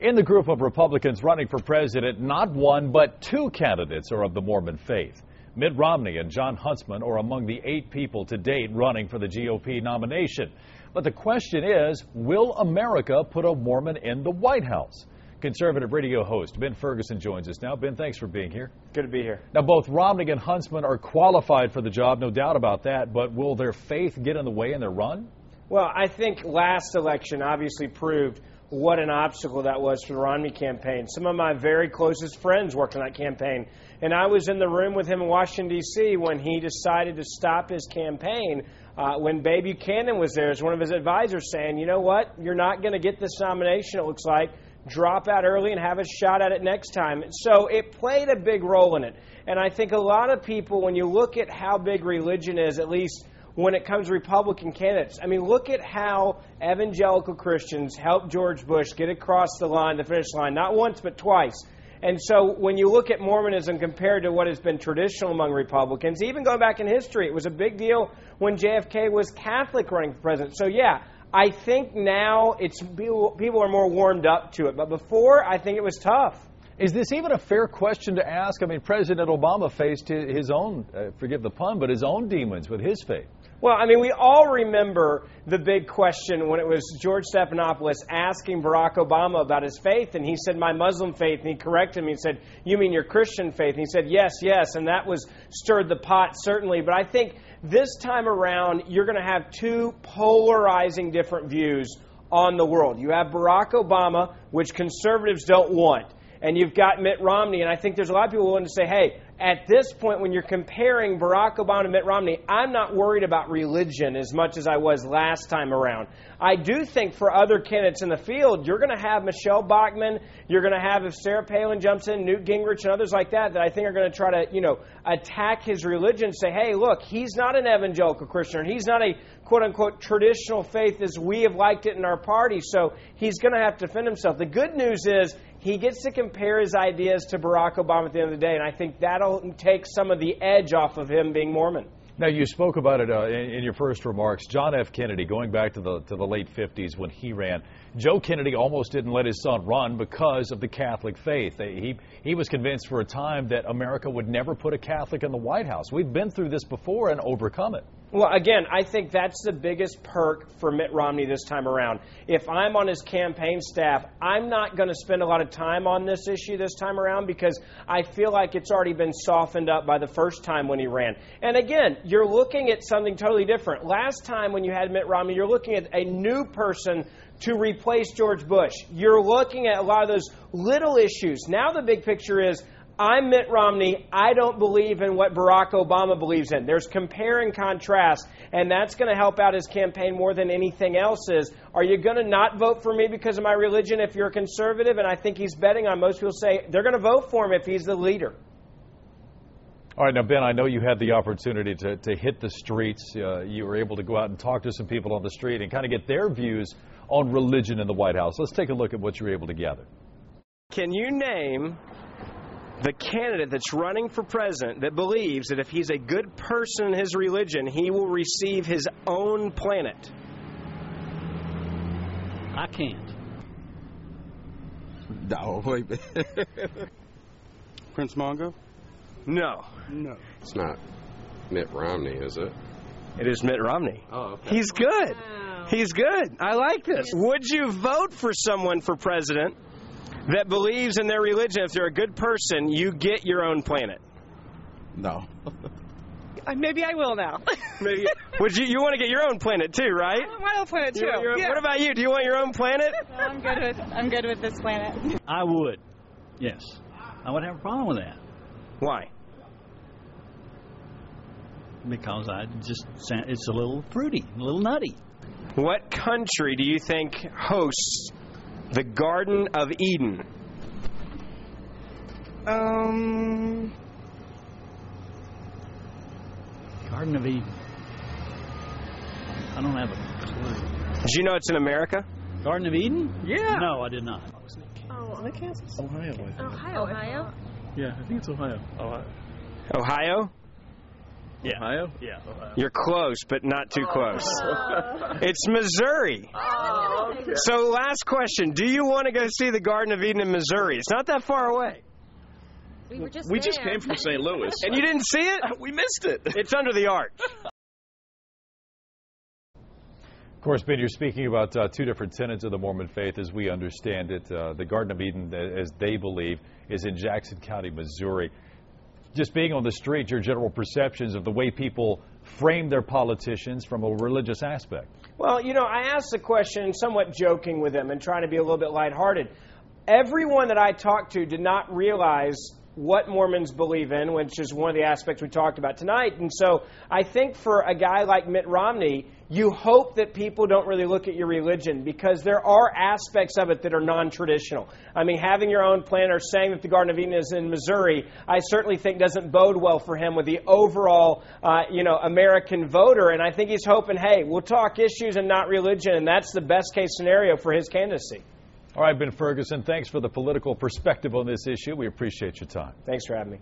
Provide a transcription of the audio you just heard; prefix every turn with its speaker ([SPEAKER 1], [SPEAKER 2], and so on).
[SPEAKER 1] In the group of Republicans running for president, not one but two candidates are of the Mormon faith. Mitt Romney and Jon Huntsman are among the 8 people to date running for the GOP nomination. But the question is, will America put a Mormon in the White House? Conservative radio host Ben Ferguson joins us now. Ben, thanks for being here.
[SPEAKER 2] Good to be here.
[SPEAKER 1] Now, both Romney and Huntsman are qualified for the job, no doubt about that, but will their faith get in the way in their run?
[SPEAKER 2] Well, I think last election obviously proved what an obstacle that was for the Romney campaign. Some of my very closest friends worked on that campaign, and I was in the room with him in Washington, D.C. when he decided to stop his campaign. When Babe Buchanan was there as one of his advisors saying, you know what, you're not going to get this nomination, it looks like. Drop out early and have a shot at it next time. So it played a big role in it. And I think a lot of people, when you look at how big religion is, at least when it comes to Republican candidates, I mean, look at how evangelical Christians helped George Bush get across the line, the finish line, not once but twice. And so when you look at Mormonism compared to what has been traditional among Republicans, even going back in history, it was a big deal when JFK was Catholic running for president. So, yeah, I think now people are more warmed up to it. But before, I think it was tough.
[SPEAKER 1] Is this even a fair question to ask? I mean, President Obama faced his own, forgive the pun, but his own demons with his faith.
[SPEAKER 2] Well, I mean, we all remember the big question when it was George Stephanopoulos asking Barack Obama about his faith, and he said, my Muslim faith, and he corrected him. He said, you mean your Christian faith? And he said, yes, yes, and that stirred the pot, certainly. But I think this time around, you're going to have two polarizing different views on the world. You have Barack Obama, which conservatives don't want, and you've got Mitt Romney, and I think there's a lot of people willing to say, hey, at this point, when you're comparing Barack Obama to Mitt Romney, I'm not worried about religion as much as I was last time around. I do think for other candidates in the field, you're going to have Michelle Bachmann, you're going to have, if Sarah Palin jumps in, Newt Gingrich and others like that I think are going to try to, attack his religion, say, hey, look, he's not an evangelical Christian, and he's not a quote-unquote traditional faith as we have liked it in our party, so he's going to have to defend himself. The good news is he gets to compare his ideas to Barack Obama at the end of the day, and I think that'll take some of the edge off of him being Mormon.
[SPEAKER 1] Now, you spoke about it in your first remarks. John F. Kennedy, going back to the late 50s when he ran, Joe Kennedy almost didn't let his son run because of the Catholic faith. He was convinced for a time that America would never put a Catholic in the White House. We've been through this before and overcome it.
[SPEAKER 2] Well, again, I think that's the biggest perk for Mitt Romney this time around. If I'm on his campaign staff, I'm not going to spend a lot of time on this issue this time around because I feel like it's already been softened up by the first time when he ran. And again, you're looking at something totally different. Last time when you had Mitt Romney, you're looking at a new person to replace George Bush. You're looking at a lot of those little issues. Now the big picture is, I'm Mitt Romney. I don't believe in what Barack Obama believes in. There's compare and contrast, and that's going to help out his campaign more than anything else is. Are you going to not vote for me because of my religion if you're a conservative? And I think he's betting on most people say they're going to vote for him if he's the leader.
[SPEAKER 1] All right, now, Ben, I know you had the opportunity to hit the streets. You were able to go out and talk to some people on the street and kind of get their views on religion in the White House. Let's take a look at what you were able to gather.
[SPEAKER 2] Can you name the candidate that's running for president that believes that if he's a good person in his religion, he will receive his own planet?
[SPEAKER 3] I can't.
[SPEAKER 4] No, wait. Prince Mongo?
[SPEAKER 2] No.
[SPEAKER 4] No.
[SPEAKER 5] It's not Mitt Romney, is it?
[SPEAKER 2] It is Mitt Romney.
[SPEAKER 5] Oh, okay.
[SPEAKER 2] He's good.
[SPEAKER 6] Wow.
[SPEAKER 2] He's good. I like this. Would you vote for someone for president that believes in their religion? If they're a good person, you get your own planet.
[SPEAKER 4] No.
[SPEAKER 6] Maybe I will now.
[SPEAKER 2] Maybe. Would you want to get your own planet too, right?
[SPEAKER 6] I want my own planet too. Yeah.
[SPEAKER 2] What about you? Do you want your own planet?
[SPEAKER 6] No, I'm good with this planet.
[SPEAKER 3] I would. Yes. I would have a problem with that.
[SPEAKER 2] Why?
[SPEAKER 3] Because it's a little fruity, a little nutty.
[SPEAKER 2] What country do you think hosts the Garden of Eden?
[SPEAKER 3] Garden of Eden. I don't have a clue.
[SPEAKER 2] Did you know it's in America?
[SPEAKER 3] Garden of Eden?
[SPEAKER 2] Yeah.
[SPEAKER 3] No, I did not.
[SPEAKER 6] Oh, in Kansas.
[SPEAKER 4] Ohio.
[SPEAKER 6] Ohio.
[SPEAKER 4] Yeah, I think it's Ohio.
[SPEAKER 2] Ohio?
[SPEAKER 3] Yeah.
[SPEAKER 4] Ohio?
[SPEAKER 3] Yeah. Ohio.
[SPEAKER 2] You're close, but not too close. It's Missouri.
[SPEAKER 6] Okay.
[SPEAKER 2] So last question. Do you want to go see the Garden of Eden in Missouri? It's not that far away.
[SPEAKER 6] We
[SPEAKER 4] just came from St. Louis.
[SPEAKER 2] And you didn't see it?
[SPEAKER 4] We missed it.
[SPEAKER 2] It's under the arch.
[SPEAKER 1] Of course, Ben, you're speaking about two different tenets of the Mormon faith as we understand it. The Garden of Eden, as they believe, is in Jackson County, Missouri. Just being on the street, your general perceptions of the way people frame their politicians from a religious aspect.
[SPEAKER 2] Well, I asked the question somewhat joking with them and trying to be a little bit lighthearted. Everyone that I talked to did not realize what Mormons believe in, which is one of the aspects we talked about tonight. And so I think for a guy like Mitt Romney, you hope that people don't really look at your religion because there are aspects of it that are non-traditional. I mean, having your own plan or saying that the Garden of Eden is in Missouri, I certainly think doesn't bode well for him with the overall, American voter. And I think he's hoping, hey, we'll talk issues and not religion, and that's the best case scenario for his candidacy.
[SPEAKER 1] All right, Ben Ferguson, thanks for the political perspective on this issue. We appreciate your time.
[SPEAKER 2] Thanks for having me.